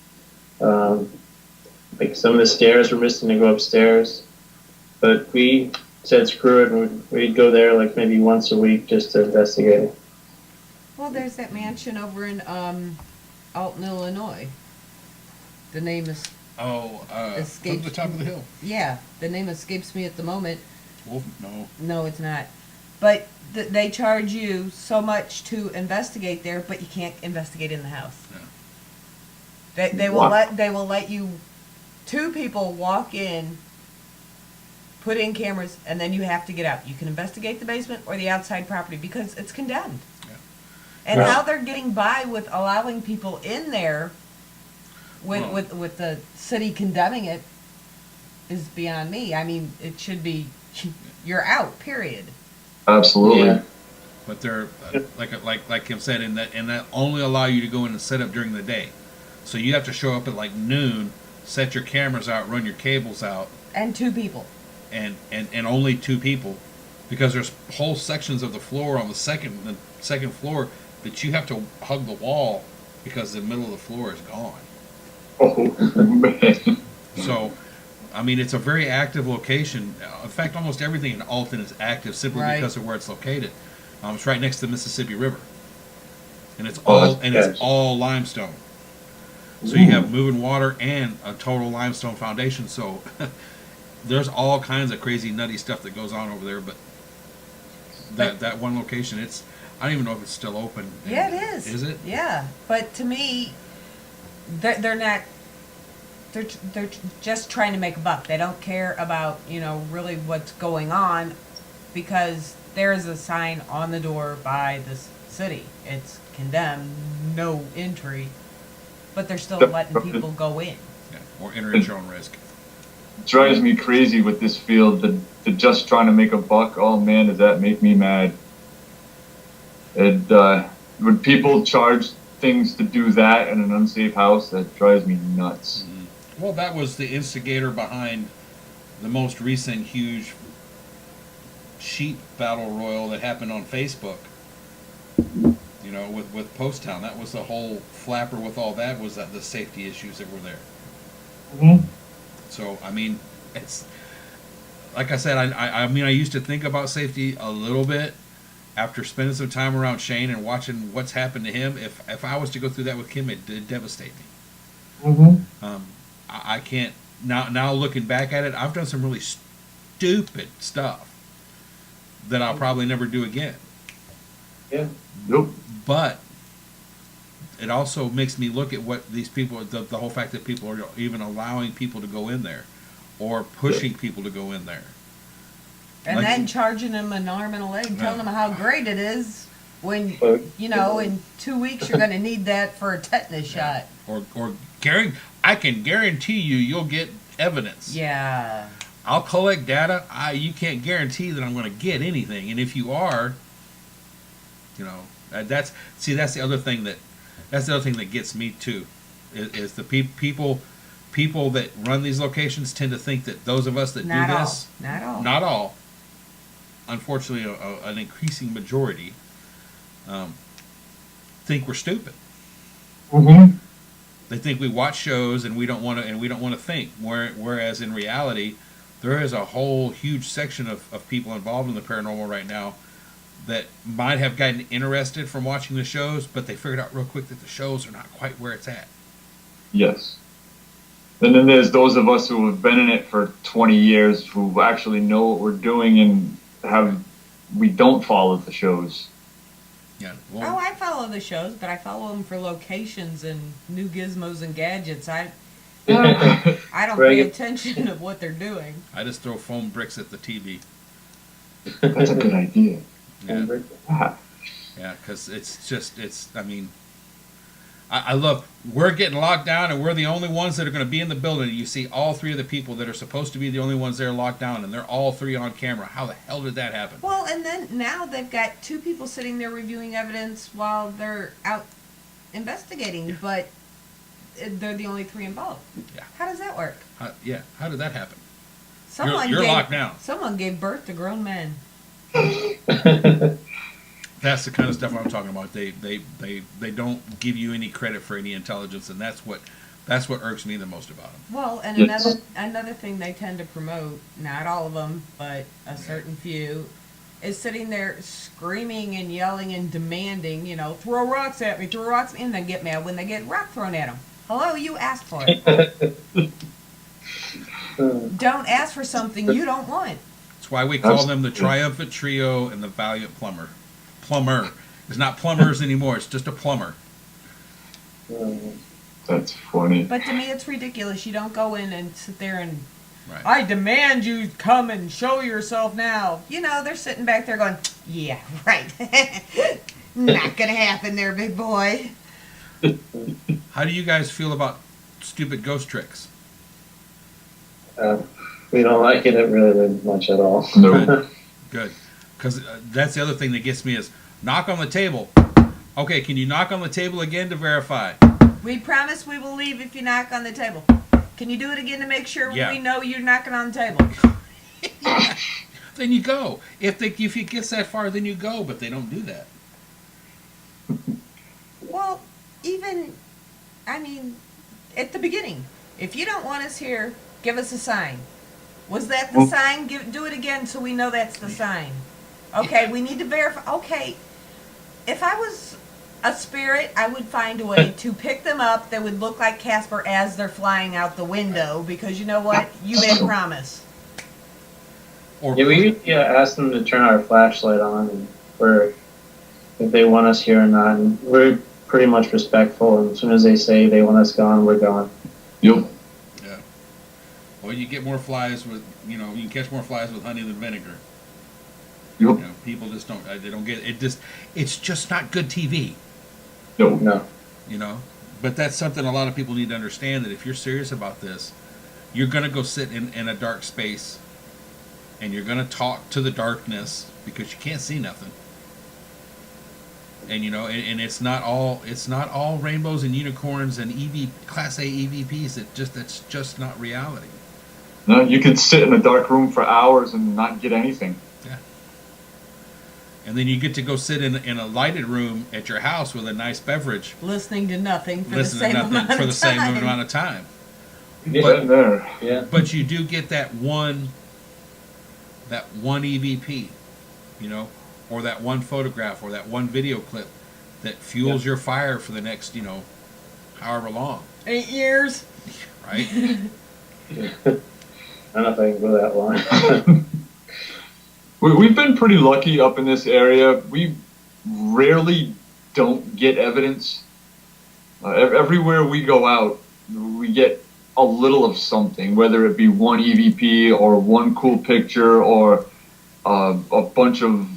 Like some of the stairs were missing to go upstairs, but we said screw it, and we'd go there like maybe once a week just to investigate it. Well, there's that mansion over in Alton, Illinois. The name is Oh, up Escape- the top of the hill. yeah. The name escapes me at the moment. Wolf? No. No, it's not. But they charge you so much to investigate there, but you can't investigate in the house. Yeah. They will Wow. let you, 2 people walk in, put in cameras, and then you have to get out. You can investigate the basement or the outside property because it's condemned. Yeah. And Wow. how they're getting by with allowing people in there Well- with the city condemning it is beyond me. I mean, it should be, you're out, period. Absolutely. Yeah. But they're like Kim said, and that only allow you to go in and set up during the day. So you have to show up at like noon, set your cameras out, run your cables out, And 2 people. and only 2 people, because there's whole sections of the floor on the second floor that you have to hug the wall because the middle of the floor is gone. Oh, man. So, I mean, it's a very active location. In fact, almost everything in Alton is active simply Right. because of where it's located. It's right next to the Mississippi River, and it's Oh, all that's it's all limestone. So you have moving water and a total limestone foundation. So there's all kinds of crazy, nutty stuff that goes on over there. But that one location, I don't even know if it's still open. Yeah, it is. Is it? Yeah, but to me, they're not. They're just trying to make a buck. They don't care about really what's going on, because there is a sign on the door by the city. It's condemned, no entry, but they're still letting people go in. Yeah. Or enter at your own risk. Drives me crazy with this field. The just trying to make a buck. Oh man, does that make me mad? Would people charge things to do that in an unsafe house? That drives me nuts. Well, that was the instigator behind the most recent huge sheep battle royal that happened on Facebook. With Post Town. That was the whole flapper with all that, was that the safety issues that were there. Mm-hmm. So, I mean, it's like I said, I used to think about safety a little bit after spending some time around Shane and watching what's happened to him. If I was to go through that with Kim, it'd devastate me. Mm-hmm. I can't now looking back at it, I've done some really stupid stuff that I'll probably never do again. Yeah. Nope. But it also makes me look at what these people, the whole fact that people are even allowing people to go in there or pushing people to go in there. And Like- then charging them an arm and a leg, telling them how great it is when, Well, in 2 weeks you're going to need that for a tetanus shot. Or I can guarantee you'll get evidence. Yeah. I'll collect data. You can't guarantee that I'm going to get anything. And if you are, that's the other thing that gets me too, is the people that run these locations tend to think that those of us that Not do all. this, Not all. not all, unfortunately, an increasing majority, think we're stupid. Mm-hmm. They think we watch shows and we don't want to think. Whereas in reality, there is a whole huge section of people involved in the paranormal right now that might have gotten interested from watching the shows, but they figured out real quick that the shows are not quite where it's at. Yes. And then there's those of us who have been in it for 20 years who actually know what we're doing and we don't follow the shows. Yeah. Oh, Well, I follow the shows, but I follow them for locations and new gizmos and gadgets. I don't pay attention to what they're doing. I just throw foam bricks at the TV. That's a good idea. Yeah. Yeah, because I mean, I love, we're getting locked down and we're the only ones that are going to be in the building. You see all three of the people that are supposed to be the only ones there locked down, and they're all three on camera. How the hell did that happen? Well, and then now they've got two people sitting there reviewing evidence while they're out investigating, but they're the only three involved. Yeah. How does that work? How did that happen? Someone You're gave, locked down. Someone gave birth to grown men. That's the kind of stuff I'm talking about. They don't give you any credit for any intelligence, and that's what irks me the most about them. Well, and Yes. another thing they tend to promote, not all of them, but a certain few, is sitting there screaming and yelling and demanding, throw rocks at me, throw rocks at me, and then get mad when they get rock thrown at them. Hello, you asked for it. Don't ask for something you don't want. That's why we call them the Triumphant Trio and the Valiant Plumber. Plumber. It's not plumbers anymore. It's just a plumber. That's funny. But to me, it's ridiculous. You don't go in and sit there and, Right. I demand you come and show yourself now. They're sitting back there going, yeah, right. Not going to happen there, big boy. How do you guys feel about stupid ghost tricks? We don't like it really much at all. No. Good. Because that's the other thing that gets me is knock on the table. Okay, can you knock on the table again to verify? We promise we will leave if you knock on the table. Can you do it again to make sure Yeah. we know you're knocking on the table? Then you go. If it gets that far, then you go. But they don't do that. Well, at the beginning, if you don't want us here, give us a sign. Was that the sign? Do it again so we know that's the sign. Okay, we need to verify. Okay, if I was a spirit, I would find a way to pick them up that would look like Casper as they're flying out the window, because you know what? You made a promise. Or Yeah, we ask them to turn our flashlight on, and if they want us here or not. And we're pretty much respectful, and as soon as they say they want us gone, we're gone. Yep. Yeah. Well, you get more flies with you can catch more flies with honey than vinegar. Yep. People just don't. They don't get it. It's just not good TV. No. No. But that's something a lot of people need to understand, that if you're serious about this, you're going to go sit in a dark space and you're going to talk to the darkness because you can't see nothing. And and it's not all rainbows and unicorns and Class A EVPs. That's just not reality. No, you could sit in a dark room for hours and not get anything. And then you get to go sit in a lighted room at your house with a nice beverage, Listening to nothing for the listening same to nothing amount for of the same time. amount of time. Sitting there. Yeah. But you do get that one EVP, or that one photograph or that one video clip that fuels your fire for the next, however long, 8 years. right? I don't know if I can go that long. We've been pretty lucky up in this area. We rarely don't get evidence. Everywhere we go out, we get a little of something, whether it be one EVP or one cool picture or a bunch of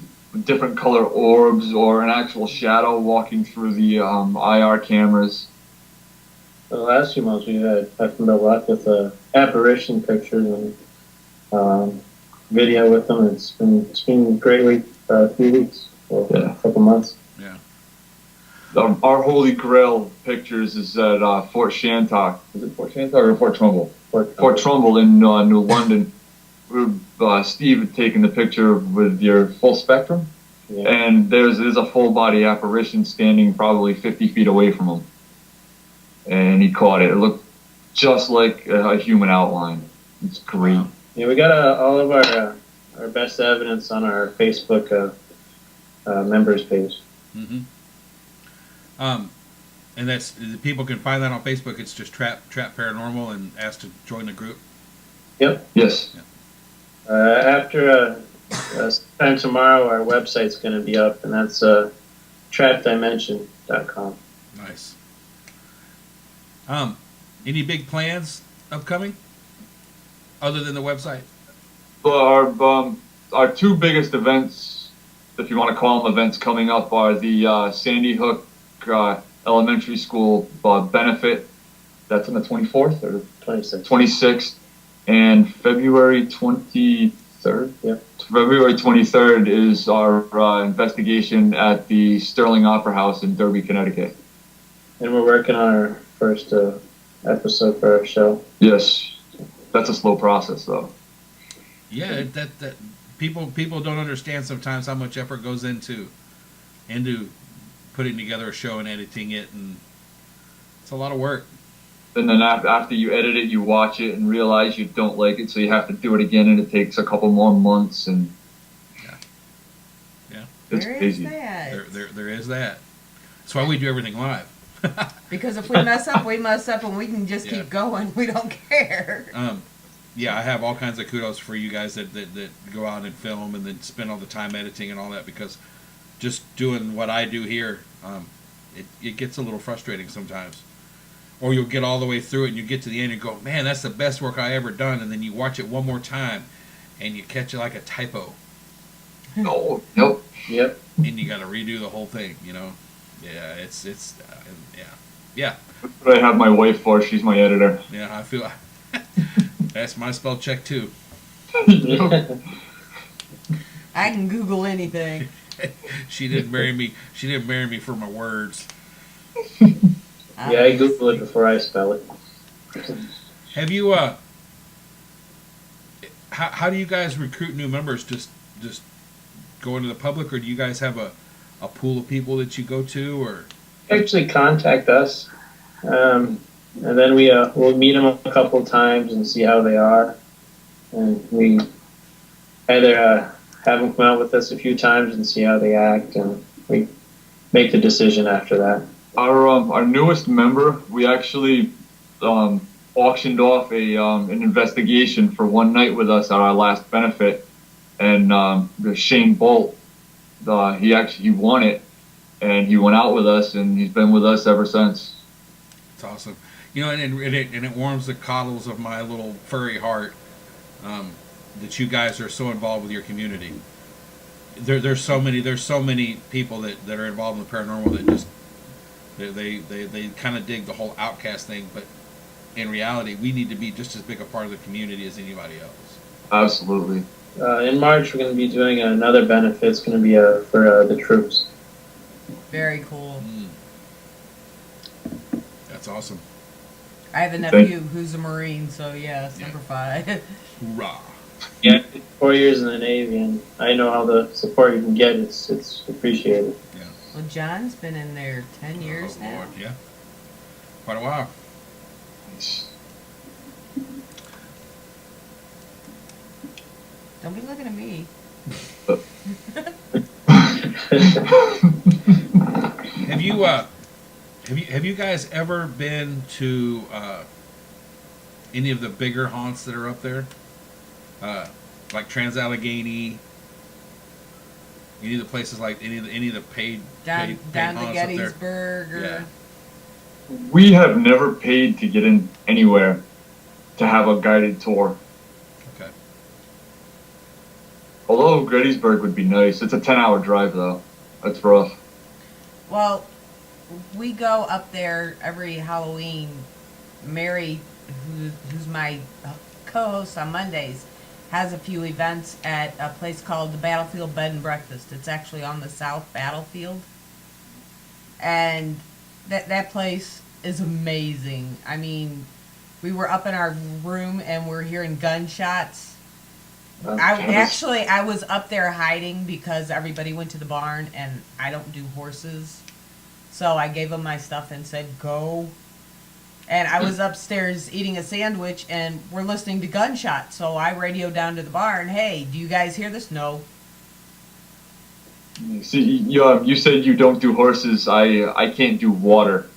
different color orbs or an actual shadow walking through the IR cameras. The last few months we've had nothing but luck with apparition pictures and video with them. It's been a great week, a few weeks, or a couple months. Yeah. Our holy grail pictures is at Fort Shantok. Is it Fort Shantok or Fort Trumbull? Fort Trumbull in New London. Steve had taken the picture with your full spectrum, and there's a full body apparition standing probably 50 feet away from him, and he caught it. It looked just like a human outline. It's great. Yeah, we got all of our best evidence on our Facebook members page. Mm-hmm. And that's people can find that on Facebook. It's just Trap Paranormal and ask to join the group. Yep. Yes. After sometime tomorrow, our website's going to be up, and that's trapdimension.com. Nice. Any big plans upcoming other than the website? Well, our two biggest events, if you want to call them events, coming up are the Sandy Hook Elementary School benefit. That's on the 24th or 26. 26th, and February 23rd. Yep. February 23rd is our investigation at the Sterling Opera House in Derby, Connecticut. And we're working on our first episode for our show. Yes, that's a slow process though. Yeah, that people don't understand sometimes how much effort goes into putting together a show and editing it, and it's a lot of work. And then after you edit it, you watch it and realize you don't like it, so you have to do it again, and it takes a couple more months, and yeah, it's There is crazy. that. There is that. That's why we do everything live. Because if we mess up, we mess up, and we can just Yeah. keep going. We don't care. Yeah, I have all kinds of kudos for you guys that go out and film and then spend all the time editing and all that, because just doing what I do here, it gets a little frustrating sometimes. Or you'll get all the way through it and you get to the end and go, man, that's the best work I ever done, and then you watch it one more time and you catch it like a typo Oh, nope. Yep. and you got to redo the whole thing, you know? Yeah, yeah. That's what I have my wife for. She's my editor. Yeah, I feel that's my spell check too. Yep. I can Google anything. She didn't marry me. She didn't marry me for my words. Yeah, I Google it before I spell it. Have you how do you guys recruit new members? Just go into the public, or do you guys have a pool of people that you go to, or? Actually, contact us, and then we'll meet them a couple times and see how they are, and we either have them come out with us a few times and see how they act, and we make the decision after that. Our newest member, we actually auctioned off an investigation for one night with us at our last benefit, and Shane Bolt, he won it, and he went out with us, and he's been with us ever since. It's awesome, you know, and it warms the coddles of my little furry heart that you guys are so involved with your community. There's so many people that are involved in the paranormal that just they kind of dig the whole outcast thing, but in reality, we need to be just as big a part of the community as anybody else. Absolutely. In March, we're going to be doing another benefit. It's going to be for the troops. Very cool. That's awesome. I have a nephew who's a Marine, so yes, Yeah. number 5. Hoorah! Yeah, I did 4 years in the Navy, and I know how the support you can get. It's appreciated. Yeah. Well, John's been in there 10 years Oh, now. Lord, yeah. Quite a while. Don't be looking at me. Have you guys ever been to any of the bigger haunts that are up there? Like Trans-Allegheny? Any of the places like any of the paid Down paid to haunts up there? Gettysburg. Or, Yeah. We have never paid to get in anywhere to have a guided tour. Okay. Although Gettysburg would be nice. It's a 10-hour drive, though. That's rough. Well, we go up there every Halloween. Mary, who's my co-host on Mondays, has a few events at a place called the Battlefield Bed and Breakfast. It's actually on the South Battlefield. And that place is amazing. I mean, we were up in our room and we're hearing gunshots. I was up there hiding because everybody went to the barn and I don't do horses. So I gave them my stuff and said, go. And I was upstairs eating a sandwich, and we're listening to gunshots. So I radioed down to the barn, hey, do you guys hear this? No. See, you said you don't do horses. I can't do water.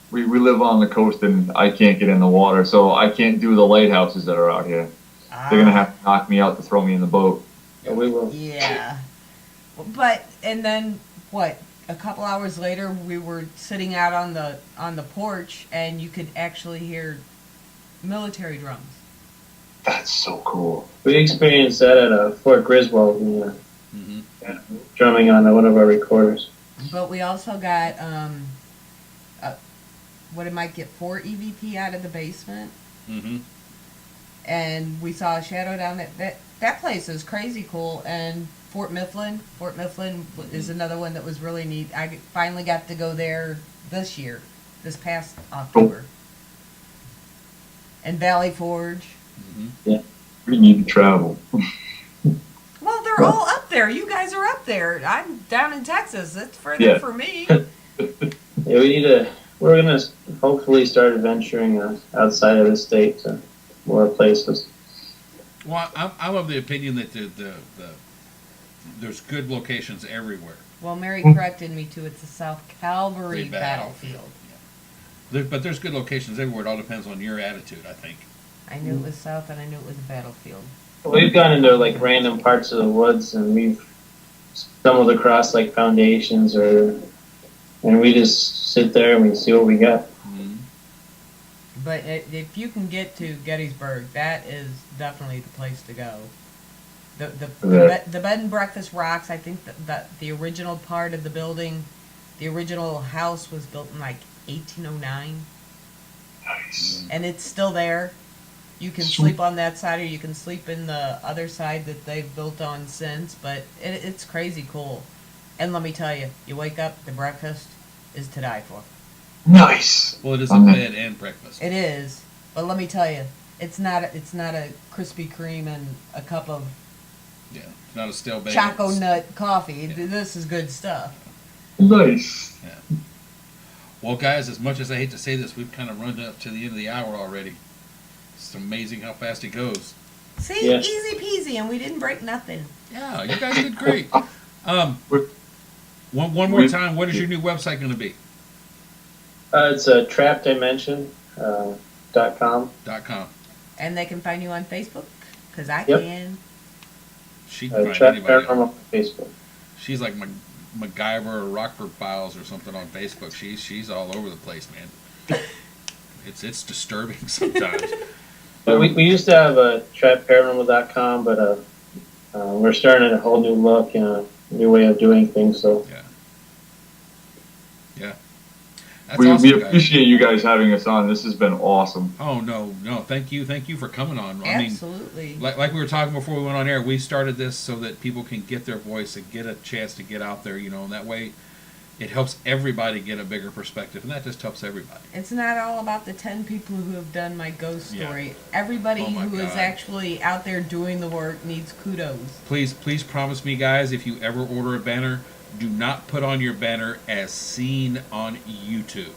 We live on the coast, and I can't get in the water, so I can't do the lighthouses that are out here. They're gonna have to knock me out to throw me in the boat. Yeah, we will. Yeah. But, and then, what, a couple hours later, we were sitting out on the porch, and you could actually hear military drums. That's so cool. We experienced that at Fort Griswold, Mm-hmm. drumming on one of our recorders. But we also got, what it might get, 4 EVP out of the basement. Mm-hmm. And we saw a shadow down that place is crazy cool. And Fort Mifflin is another one that was really neat. I finally got to go there this past October. And Valley Forge. Mm-hmm. We need to travel. Well, they're all up there. You guys are up there. I'm down in Texas. It's further for me. Yeah, we're gonna hopefully start venturing outside of the state to more places. Well, I'm of the opinion that there's good locations everywhere. Well, Mary corrected me too. It's the South Calvary battlefield. Yeah. But there's good locations everywhere. It all depends on your attitude, I think. I knew it was south, and I knew it was a battlefield. We've gone into like random parts of the woods, and we've stumbled across like foundations, and we just sit there and we see what we got. Mm-hmm. But if you can get to Gettysburg, that is definitely the place to go. The bed and breakfast rocks. I think that the original part of the building, the original house was built in like 1809. Nice. And it's still there. You can sleep on that side, or you can sleep in the other side that they've built on since. But it's crazy cool. And let me tell you, you wake up, the breakfast is to die for. Nice. Well, it is a bed and breakfast. It is, but let me tell you, it's not a Krispy Kreme and a cup of It's not a stale bagel. Choco Nut coffee. Yeah. This is good stuff. Nice. Yeah. Well, guys, as much as I hate to say this, we've kind of run up to the end of the hour already. It's amazing how fast it goes. See, Yeah. easy peasy, and we didn't break nothing. Yeah, you guys did great. One more time, what is your new website going to be? It's TRAPDimension.com. .com. And they can find you on Facebook, because I Yep. can. She can find Trap anybody. Paranormal on Facebook. She's like MacGyver or Rockford Files or something on Facebook. She's all over the place, man. It's disturbing sometimes. But we used to have a TRAPParanormal.com, but we're starting a whole new look and a new way of doing things. So Yeah. That's We awesome, guys. appreciate you guys having us on. This has been awesome. Oh no, thank you for coming on. I mean, Absolutely. like we were talking before we went on air, we started this so that people can get their voice and get a chance to get out there, and that way it helps everybody get a bigger perspective, and that just helps everybody. It's not all about the 10 people who have done my ghost Yeah. story. Everybody Oh my who is God. actually out there doing the work needs kudos. Please promise me, guys, if you ever order a banner, do not put on your banner as seen on YouTube.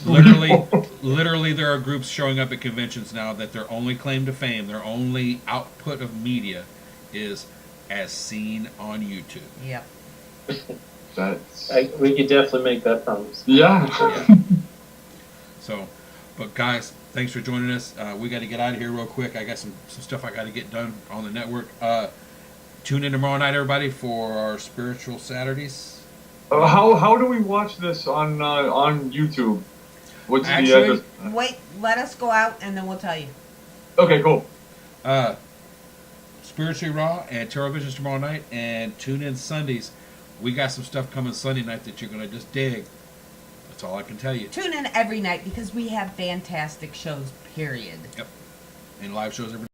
Literally, there are groups showing up at conventions now that their only claim to fame, their only output of media, is as seen on YouTube. Yep. That's we could definitely make that promise. yeah. Yeah. So, but guys, thanks for joining us. We got to get out of here real quick. I got some stuff I got to get done on the network. Tune in tomorrow night, everybody, for our Spiritual Saturdays. How do we watch this on YouTube? What's the Actually- address? Wait, let us go out and then we'll tell you. Okay, cool. Spiritually Raw and Tarot Visions tomorrow night, and tune in Sundays. We got some stuff coming Sunday night that you're going to just dig. That's all I can tell you. Tune in every night because we have fantastic shows, period. And live shows every